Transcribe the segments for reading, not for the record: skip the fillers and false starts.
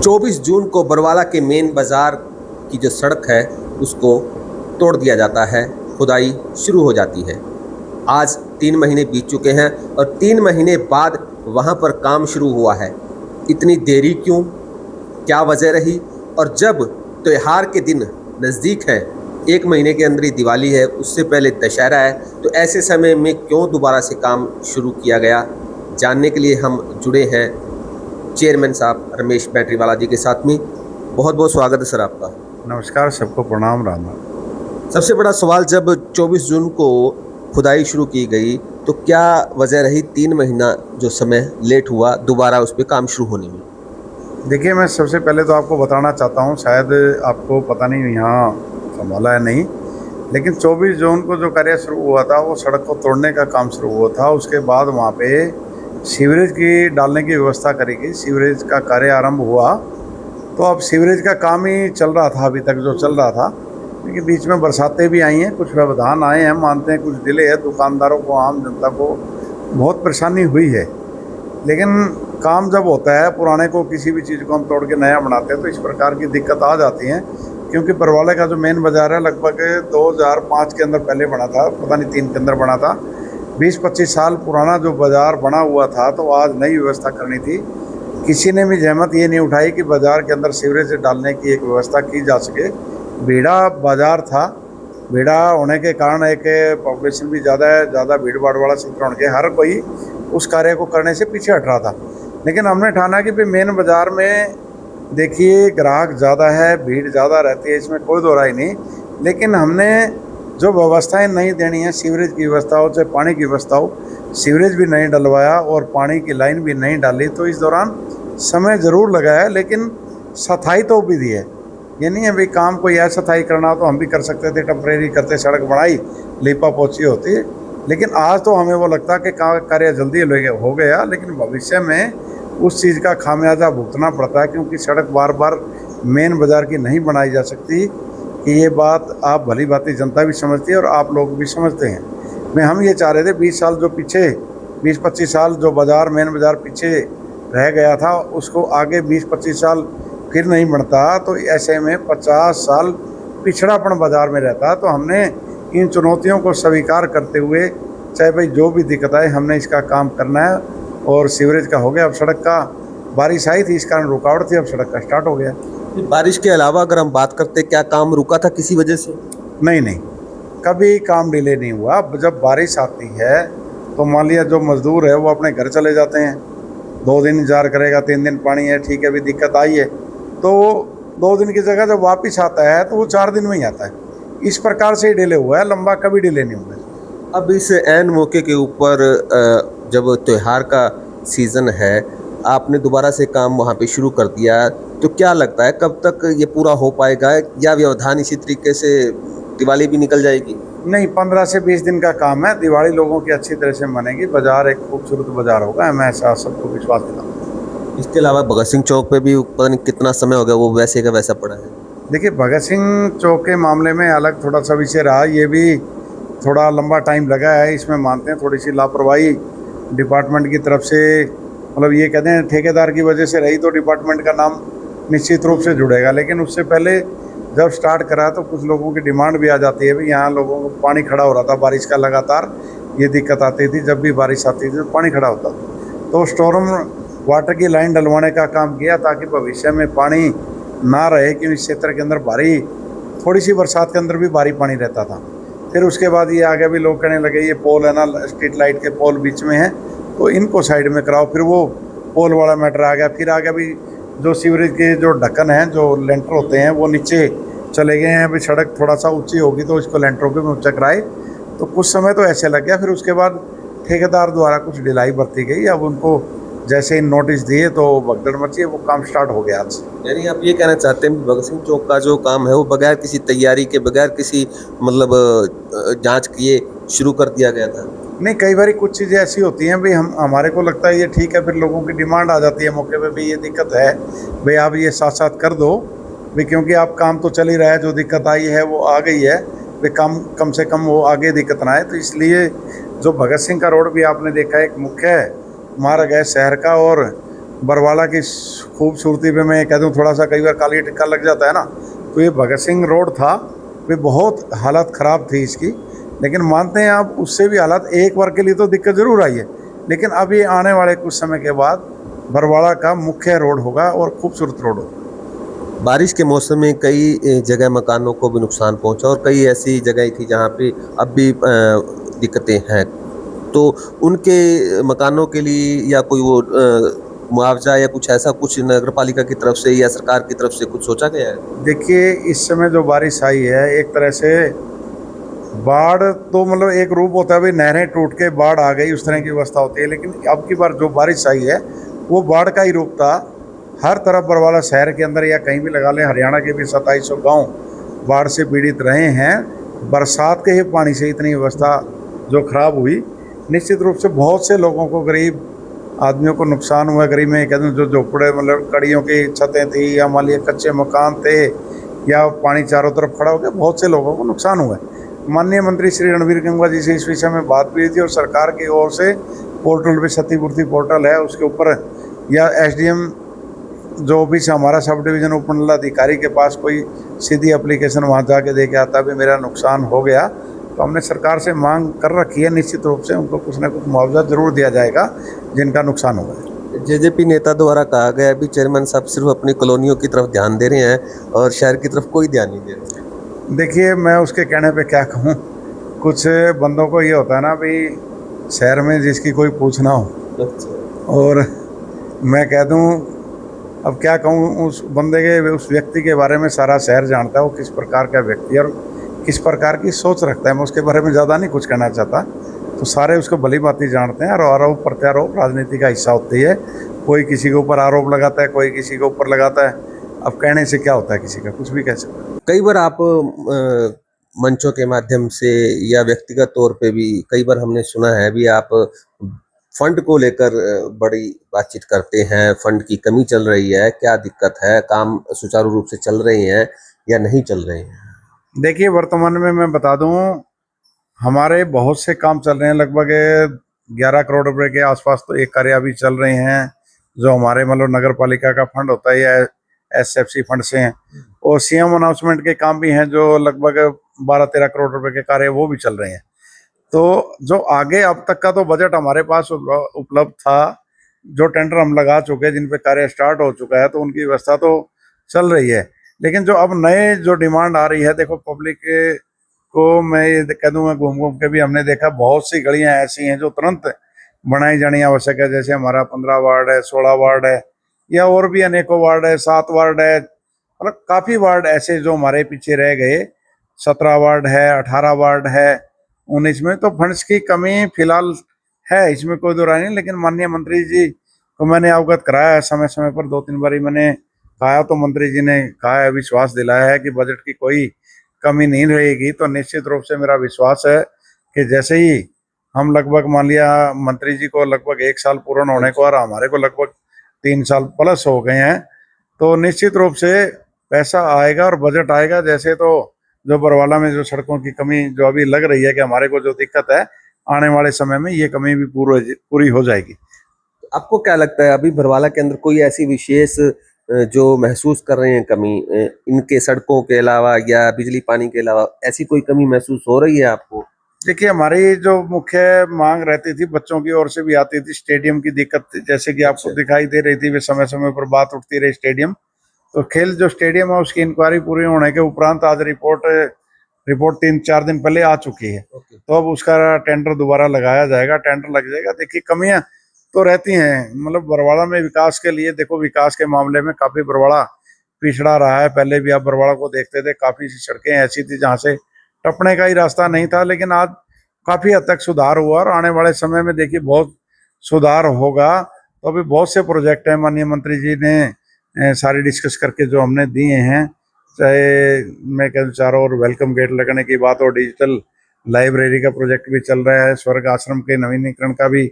24 जून को बरवाला के मेन बाज़ार की जो सड़क है उसको तोड़ दिया जाता है, खुदाई शुरू हो जाती है। आज 3 महीने बीत चुके हैं और 3 महीने बाद वहाँ पर काम शुरू हुआ है। इतनी देरी क्यों, क्या वजह रही? और जब त्यौहार के दिन नज़दीक हैं, 1 महीने के अंदर ही दिवाली है, उससे पहले दशहरा है, तो ऐसे समय में क्यों दोबारा से काम शुरू किया गया, जानने के लिए हम जुड़े हैं चेयरमैन साहब रमेश बैटरीवाला जी के साथ में। बहुत बहुत स्वागत है सर आपका। नमस्कार, सबको प्रणाम राम राम। सबसे बड़ा सवाल, जब 24 जून को खुदाई शुरू की गई तो क्या वजह रही 3 महीना जो समय लेट हुआ दोबारा उस पर काम शुरू होने में? देखिए, मैं सबसे पहले तो आपको बताना चाहता हूँ, शायद आपको पता नहीं यहाँ संभाला है नहीं, लेकिन 24 जून को जो कार्य शुरू हुआ था वो सड़क को तोड़ने का काम शुरू हुआ था। उसके बाद वहाँ पे सीवरेज की डालने की व्यवस्था करी गई, सीवरेज का कार्य आरंभ हुआ। तो अब सीवरेज का काम ही चल रहा था अभी तक जो चल रहा था, क्योंकि बीच में बरसातें भी आई हैं, कुछ व्यवधान आए हैं, मानते हैं कुछ डिले है, दुकानदारों को, आम जनता को बहुत परेशानी हुई है। लेकिन काम जब होता है, पुराने को किसी भी चीज़ को हम तोड़ के नया बनाते हैं तो इस प्रकार की दिक्कत आ जाती है। क्योंकि बरवाले का जो मेन बाज़ार है लगभग 2005 के अंदर पहले बना था, पता नहीं 3 के अंदर बना था। 20-25 साल पुराना जो बाज़ार बना हुआ था, तो आज नई व्यवस्था करनी थी। किसी ने भी जहमत ये नहीं उठाई कि बाज़ार के अंदर सीवरेज डालने की एक व्यवस्था की जा सके। भीड़ा बाज़ार था, भीड़ा होने के कारण एक पॉपुलेशन भी ज़्यादा है, ज़्यादा भीड़ भाड़ वाला क्षेत्र होने के हर कोई उस कार्य को करने से पीछे हट रहा था। लेकिन हमने ठाना कि भाई मेन बाज़ार में देखिए ग्राहक ज़्यादा है, भीड़ ज़्यादा रहती है, इसमें कोई दो राय नहीं। लेकिन हमने जो व्यवस्थाएं नहीं देनी है, सीवरेज की व्यवस्था हो चाहे पानी की व्यवस्था हो, सीवरेज भी नहीं डलवाया और पानी की लाइन भी नहीं डाली। तो इस दौरान समय ज़रूर लगा है, लेकिन सफाई तो भी दी है। ये नहीं है भाई काम कोई ऐसा सफाई करना हो तो हम भी कर सकते थे, टेम्परेरी करते, सड़क बनाई, लीपा पोछी होती। लेकिन आज तो हमें वो लगता है कि कार्य जल्दी हो गया, लेकिन भविष्य में उस चीज़ का खामियाजा भुगतना पड़ता है, क्योंकि सड़क बार बार मेन बाज़ार की नहीं बनाई जा सकती। कि ये बात आप भली भांति जनता भी समझती है और आप लोग भी समझते हैं। हम ये चाह रहे थे 20 साल जो पीछे, 20-25 साल जो बाज़ार मेन बाज़ार पीछे रह गया था, उसको आगे 20-25 साल फिर नहीं बनता तो ऐसे में 50 साल पिछड़ापन बाज़ार में रहता। तो हमने इन चुनौतियों को स्वीकार करते हुए, चाहे भाई जो भी दिक्कत आए, हमने इसका काम करना है। और सीवरेज का हो गया, अब सड़क का बारिश आई थी, इस कारण रुकावट थी, अब सड़क का स्टार्ट हो गया। बारिश के अलावा अगर हम बात करते, क्या काम रुका था किसी वजह से? नहीं, कभी काम डिले नहीं हुआ। अब जब बारिश आती है तो मान लिया जो मज़दूर है वो अपने घर चले जाते हैं, 2 दिन इंतजार करेगा, 3 दिन पानी है, ठीक है, अभी दिक्कत आई है, तो 2 दिन की जगह जब वापस आता है तो वो 4 दिन में ही आता है। इस प्रकार से डिले हुआ है, लंबा कभी डिले नहीं हुआ। अब इस ऐन मौके के ऊपर जब त्यौहार का सीज़न है, आपने दोबारा से काम वहाँ पे शुरू कर दिया, तो क्या लगता है कब तक ये पूरा हो पाएगा, या व्यवधान इसी तरीके से दिवाली भी निकल जाएगी? नहीं, 15 से 20 दिन का काम है। दिवाली लोगों की अच्छी तरह से मनेगी, बाज़ार एक खूबसूरत बाज़ार होगा, मैं ऐसा सबको विश्वास दिलाता हूँ। इसके अलावा भगत सिंह चौक पे भी पता नहीं कितना समय हो गया वो वैसे का वैसा पड़ा है। देखिए, भगत सिंह चौक के मामले में अलग थोड़ा सा विषय रहा, ये भी थोड़ा लंबा टाइम लगा है। इसमें मानते हैं थोड़ी सी लापरवाही डिपार्टमेंट की तरफ से, मतलब ये कहते हैं ठेकेदार की वजह से रही, तो डिपार्टमेंट का नाम निश्चित रूप से जुड़ेगा। लेकिन उससे पहले जब स्टार्ट करा तो कुछ लोगों की डिमांड भी आ जाती है। भी यहाँ लोगों को पानी खड़ा हो रहा था बारिश का, लगातार ये दिक्कत आती थी, जब भी बारिश आती थी तो पानी खड़ा होता था। तो स्टोरम वाटर की लाइन डलवाने का काम किया ताकि भविष्य में पानी ना रहे, क्योंकि इस क्षेत्र के अंदर भारी, थोड़ी सी बरसात के अंदर भी भारी पानी रहता था। फिर उसके बाद ये आगे भी लोग कहने लगे ये पोल है ना, स्ट्रीट लाइट के पोल बीच में है, तो इनको साइड में कराओ। फिर वो पोल वाला मैटर आ गया। फिर आगे भी जो सीवरेज के जो ढक्कन हैं, जो लेंटर होते हैं, वो नीचे चले गए हैं। अभी सड़क थोड़ा सा ऊंची होगी तो इसको लेंटरों पे ऊंचा कराए, तो कुछ समय तो ऐसे लग गया। फिर उसके बाद ठेकेदार द्वारा कुछ ढिलाई बरती गई। अब उनको जैसे ही नोटिस दिए तो भगदड़ मची, वो काम स्टार्ट हो गया आज। यानी आप ये कहना चाहते हैं भगत सिंह चौक का जो काम है वो बगैर किसी तैयारी के, बगैर किसी मतलब जांच किए शुरू कर दिया गया था? नहीं, कई बार कुछ चीज़ें ऐसी होती हैं भाई, हमारे को लगता है ये ठीक है, फिर लोगों की डिमांड आ जाती है मौके पे, भाई ये दिक्कत है, भाई आप ये साथ साथ कर दो भाई, क्योंकि आप काम तो चल ही रहा है, जो दिक्कत आई है वो आ गई है भाई, कम से कम वो आगे दिक्कत ना आए। तो इसलिए जो भगत सिंह का रोड भी आपने देखा, एक मुख्य मार्ग है शहर का, और बरवाला की खूबसूरती पे मैं कह दूँ, थोड़ा सा कई बार काली टिक्का लग जाता है ना, तो ये भगत सिंह रोड था, वे बहुत हालत ख़राब थी इसकी। लेकिन मानते हैं आप, उससे भी हालत एक बार के लिए तो दिक्कत ज़रूर आई है, लेकिन अब ये आने वाले कुछ समय के बाद बरवाला का मुख्य रोड होगा और खूबसूरत रोड होगा। बारिश के मौसम में कई जगह मकानों को भी नुकसान पहुंचा और कई ऐसी जगह थी जहां पे अब भी दिक्कतें हैं, तो उनके मकानों के लिए या कोई वो मुआवजा या कुछ ऐसा कुछ नगर पालिका की तरफ से या सरकार की तरफ से कुछ सोचा गया है? देखिए, इस समय जो बारिश आई है, एक तरह से बाढ़ तो मतलब एक रूप होता है, भाई नहरें टूट के बाढ़ आ गई, उस तरह की व्यवस्था होती है। लेकिन अब की बार जो बारिश आई है वो बाढ़ का ही रूप था। हर तरफ बरवाला शहर के अंदर या कहीं भी लगा लें, हरियाणा के भी 2700 गांव बाढ़ से पीड़ित रहे हैं। बरसात के ही पानी से इतनी व्यवस्था जो खराब हुई, निश्चित रूप से बहुत से लोगों को, गरीब आदमियों को नुकसान हुआ। गरीब में कहते हैं जो झोपड़े मतलब कड़ियों की छतें थी, या मान लिया कच्चे मकान थे, या पानी चारों तरफ खड़ा हो गया, बहुत से लोगों को नुकसान हुआ है। माननीय मंत्री श्री रणवीर गंगवा जी से इस विषय में बात भी हुई थी, और सरकार की ओर से पोर्टल पे क्षतिपूर्ति पोर्टल है, उसके ऊपर या एसडीएम जो ऑफिस है हमारा, सब डिवीजन उपमंडलाधिकारी के पास कोई सीधी एप्लीकेशन वहाँ जाके दे के आता भी मेरा नुकसान हो गया, तो हमने सरकार से मांग कर रखी है। निश्चित रूप से उनको कुछ ना कुछ मुआवजा जरूर दिया जाएगा जिनका नुकसान हुआ है। जेजेपी नेता द्वारा कहा गया अभी चेयरमैन साहब सिर्फ अपनी कॉलोनियों की तरफ ध्यान दे रहे हैं और शहर की तरफ कोई ध्यान नहीं दे रहे। देखिए, मैं उसके कहने पे क्या कहूँ, कुछ बंदों को ये होता है ना भाई, शहर में जिसकी कोई पूछ ना हो, और मैं कह दूँ, अब क्या कहूँ, उस बंदे के, उस व्यक्ति के बारे में सारा शहर जानता है, वो किस प्रकार का व्यक्ति है और किस प्रकार की सोच रखता है। मैं उसके बारे में ज़्यादा नहीं कुछ कहना चाहता, तो सारे उसको भली भांति जानते हैं। और आरोप प्रत्यारोप राजनीति का हिस्सा होती है, कोई किसी के ऊपर आरोप लगाता है, कोई किसी के ऊपर लगाता है। अब कहने से क्या होता है, किसी का कुछ भी कह सकता है। कई बार आप मंचों के माध्यम से या व्यक्तिगत तौर पे भी कई बार हमने सुना है भी आप फंड को लेकर बड़ी बातचीत करते हैं, फंड की कमी चल रही है, क्या दिक्कत है, काम सुचारू रूप से चल रहे हैं या नहीं चल रहे हैं? देखिए, वर्तमान में मैं बता दूं, हमारे बहुत से काम चल रहे हैं, लगभग 11 करोड़ रुपए के आसपास तो एक कार्य अभी चल रहे हैं, जो हमारे मतलब नगर पालिका का फंड होता है या एसएफसी फंड से हैं। और सीएम अनाउंसमेंट के काम भी हैं, जो लगभग 12-13 करोड़ रुपए के कार्य वो भी चल रहे हैं। तो जो आगे अब तक का तो बजट हमारे पास उपलब्ध था, जो टेंडर हम लगा चुके हैं, जिन पे कार्य स्टार्ट हो चुका है, तो उनकी व्यवस्था तो चल रही है। लेकिन जो अब नए जो डिमांड आ रही है, देखो पब्लिक को मैं ये कह दूं, मैं घूम घूम के भी हमने देखा, बहुत सी गलियां ऐसी हैं जो तुरंत बनाई जानी आवश्यक है। जैसे हमारा 15 वार्ड है, 16 वार्ड है, या और भी अनेकों वार्ड है, 7 वार्ड है, मतलब काफ़ी वार्ड ऐसे जो हमारे पीछे रह गए। 17 वार्ड है, 18 वार्ड है, 19 में तो फंड्स की कमी फिलहाल है, इसमें कोई दो राय नहीं। लेकिन माननीय मंत्री जी को मैंने अवगत कराया है, समय समय पर 2-3 बारी मैंने कहा, तो मंत्री जी ने कहा है, विश्वास दिलाया है कि बजट की कोई कमी नहीं रहेगी। तो निश्चित रूप से मेरा विश्वास है कि जैसे ही हम लगभग मान लिया, मंत्री जी को लगभग 1 साल पूर्ण होने को और हमारे को लगभग 3 साल प्लस हो गए हैं, तो निश्चित रूप से पैसा आएगा और बजट आएगा। जैसे तो जो बरवाला में जो सड़कों की कमी जो अभी लग रही है कि हमारे को जो दिक्कत है, आने वाले समय में ये कमी भी पूरी हो जाएगी। आपको क्या लगता है अभी भरवाला के अंदर कोई ऐसी विशेष जो महसूस कर रहे हैं कमी, इनके सड़कों के अलावा या बिजली पानी के अलावा ऐसी कोई कमी महसूस हो रही है आपको? देखिए, हमारी जो मुख्य मांग रहती थी, बच्चों की ओर से भी आती थी, स्टेडियम की दिक्कत थी, जैसे कि आपको दिखाई दे रही थी, वे समय समय पर बात उठती रही स्टेडियम। तो खेल जो स्टेडियम है, उसकी इंक्वायरी पूरी होने के उपरांत आज रिपोर्ट 3-4 दिन पहले आ चुकी है। तो अब उसका टेंडर दोबारा लगाया जाएगा, टेंडर लग जाएगा। देखिए, कमियां तो रहती हैं, मतलब बरवाड़ा में विकास के लिए, देखो विकास के मामले में काफी बरवाड़ा पिछड़ा रहा है। पहले भी आप बरवाड़ा को देखते थे, काफी सी सड़कें ऐसी थी जहाँ से टपने का ही रास्ता नहीं था, लेकिन आज काफी हद तक सुधार हुआ और आने वाले समय में देखिए बहुत सुधार होगा। तो अभी बहुत से प्रोजेक्ट हैं, माननीय मंत्री जी ने सारे डिस्कस करके जो हमने दिए हैं, चाहे मैं कहूँ चारों ओर वेलकम गेट लगने की बात हो, डिजिटल लाइब्रेरी का प्रोजेक्ट भी चल रहा है, स्वर्ग आश्रम के नवीनीकरण का भी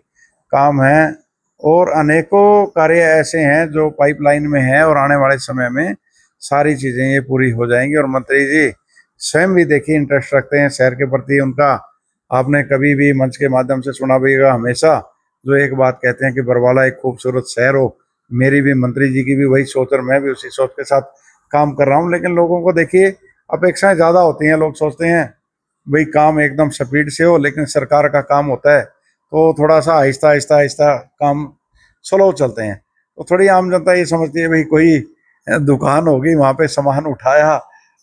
काम है, और अनेकों कार्य ऐसे हैं जो पाइपलाइन में है, और आने वाले समय में सारी चीज़ें ये पूरी हो जाएंगी। और मंत्री जी स्वयं भी देखिए इंटरेस्ट रखते हैं शहर के प्रति। उनका आपने कभी भी मंच के माध्यम से सुना भी होगा, हमेशा जो एक बात कहते हैं कि बरवाला एक खूबसूरत शहर हो, मेरी भी, मंत्री जी की भी वही सोच और मैं भी उसी सोच के साथ काम कर रहा हूँ। लेकिन लोगों को देखिए अपेक्षाएं ज़्यादा होती हैं। लोग सोचते हैं भाई काम एकदम स्पीड से हो, लेकिन सरकार का काम होता है तो थोड़ा सा आहिस्ता आहिस्ता आहिस्ता काम स्लो चलते हैं। तो थोड़ी आम जनता ये समझती है भाई कोई दुकान होगी वहाँ पे सामान उठाया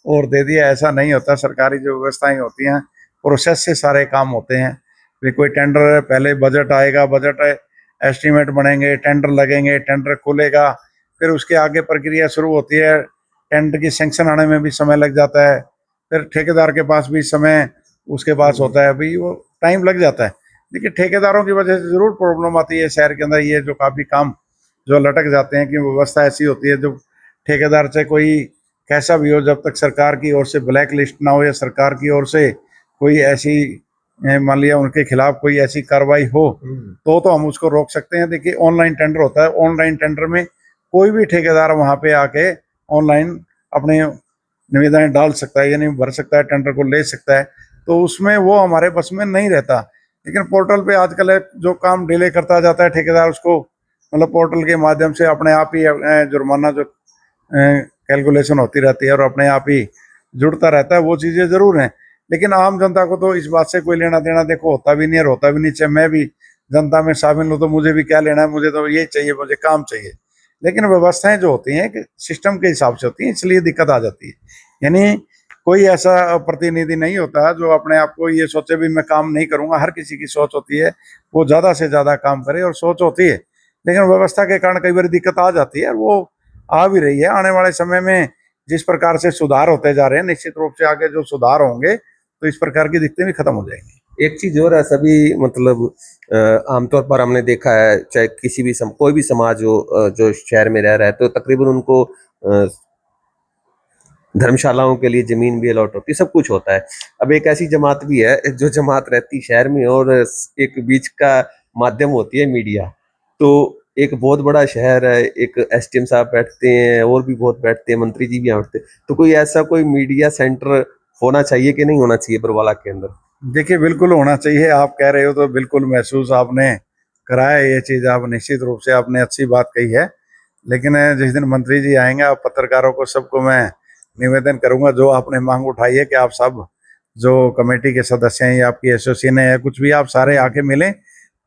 और दे दिया, ऐसा नहीं होता। सरकारी जो व्यवस्थाएं होती हैं प्रोसेस से सारे काम होते हैं। भाई कोई टेंडर है, पहले बजट आएगा, बजट एस्टीमेट बनेंगे, टेंडर लगेंगे, टेंडर खुलेगा, फिर उसके आगे प्रक्रिया शुरू होती है। टेंडर की सैंक्शन आने में भी समय लग जाता है, फिर ठेकेदार के पास भी समय उसके पास होता है, भाई वो टाइम लग जाता है। देखिए ठेकेदारों की वजह से ज़रूर प्रॉब्लम आती है शहर के अंदर, ये जो काफ़ी काम जो लटक जाते हैं कि व्यवस्था ऐसी होती है जो ठेकेदार से कोई कैसा भी हो, जब तक सरकार की ओर से ब्लैक लिस्ट ना हो या सरकार की ओर से कोई ऐसी मान लिया उनके खिलाफ कोई ऐसी कार्रवाई हो तो हम उसको रोक सकते हैं। देखिए ऑनलाइन टेंडर होता है, ऑनलाइन टेंडर में कोई भी ठेकेदार वहाँ पे आके ऑनलाइन अपने निविदाएं डाल सकता है, यानी भर सकता है, टेंडर को ले सकता है। तो उसमें वो हमारे बस में नहीं रहता। लेकिन पोर्टल पे आजकल है, जो काम डिले करता जाता है ठेकेदार उसको मतलब पोर्टल के माध्यम से अपने आप ही जुर्माना जो कैलकुलेशन होती रहती है और अपने आप ही जुड़ता रहता है। वो चीज़ें ज़रूर हैं, लेकिन आम जनता को तो इस बात से कोई लेना देना देखो होता भी नहीं है, होता भी नहीं। चाहे मैं भी जनता में शामिल हूँ तो मुझे भी क्या लेना है, मुझे तो ये चाहिए, मुझे काम चाहिए। लेकिन व्यवस्थाएं जो होती हैं कि सिस्टम के हिसाब से होती हैं, इसलिए दिक्कत आ जाती है। यानी कोई ऐसा प्रतिनिधि नहीं होता जो अपने आप को ये सोचे भी मैं काम नहीं करूंगा। हर किसी की सोच होती है वो ज़्यादा से ज़्यादा काम करे और सोच होती है, लेकिन व्यवस्था के कारण कई बार दिक्कत आ जाती है। वो आ भी रही है। आने वाले समय में जिस प्रकार से सुधार होते जा रहे हैं, निश्चित रूप से आगे जो सुधार होंगे तो इस प्रकार की दिक्कतें भी खत्म हो जाएंगी। एक चीज और है, सभी मतलब आमतौर पर हमने देखा है, चाहे किसी भी कोई भी समाज हो जो शहर में रह रहा है, तो तकरीबन उनको धर्मशालाओं के लिए जमीन भी अलॉट होती है, सब कुछ होता है। अब एक ऐसी जमात भी है जो जमात रहती शहर में और एक बीच का माध्यम होती है मीडिया। तो एक बहुत बड़ा शहर है, एक एसडीएम साहब बैठते हैं और भी बहुत बैठते हैं, मंत्री जी भी यहाँ बैठते हैं। तो कोई ऐसा कोई मीडिया सेंटर होना चाहिए कि नहीं होना चाहिए बरवाला के अंदर? देखिए बिल्कुल होना चाहिए। आप कह रहे हो तो बिल्कुल महसूस आपने कराया ये चीज़, आप निश्चित रूप से आपने अच्छी बात कही है। लेकिन जिस दिन मंत्री जी आएंगे, आप पत्रकारों को सबको मैं निवेदन करूंगा, जो आपने मांग उठाई है कि आप सब जो कमेटी के सदस्य हैं या आपकी एसोसिएशन है या कुछ भी, आप सारे आके मिलें,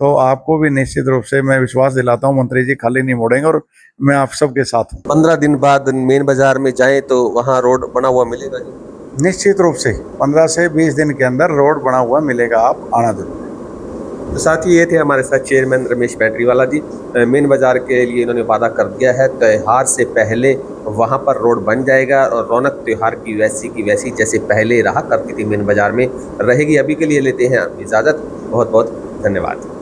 तो आपको भी निश्चित रूप से मैं विश्वास दिलाता हूँ मंत्री जी खाली नहीं मोड़ेंगे और मैं आप सबके साथ हूँ। 15 दिन बाद मेन बाजार में जाएं तो वहाँ रोड बना हुआ मिलेगा जी? निश्चित रूप से 15 से 20 दिन के अंदर रोड बना हुआ मिलेगा, आप आना जरूर। तो साथ ही ये थे हमारे साथ चेयरमैन रमेश बैटरीवाला जी। मेन बाजार के लिए इन्होंने वादा कर दिया है, त्यौहार से पहले वहाँ पर रोड बन जाएगा और रौनक त्यौहार की वैसी जैसे पहले रहा करती थी मेन बाजार में रहेगी। अभी के लिए लेते हैं इजाज़त। बहुत बहुत धन्यवाद।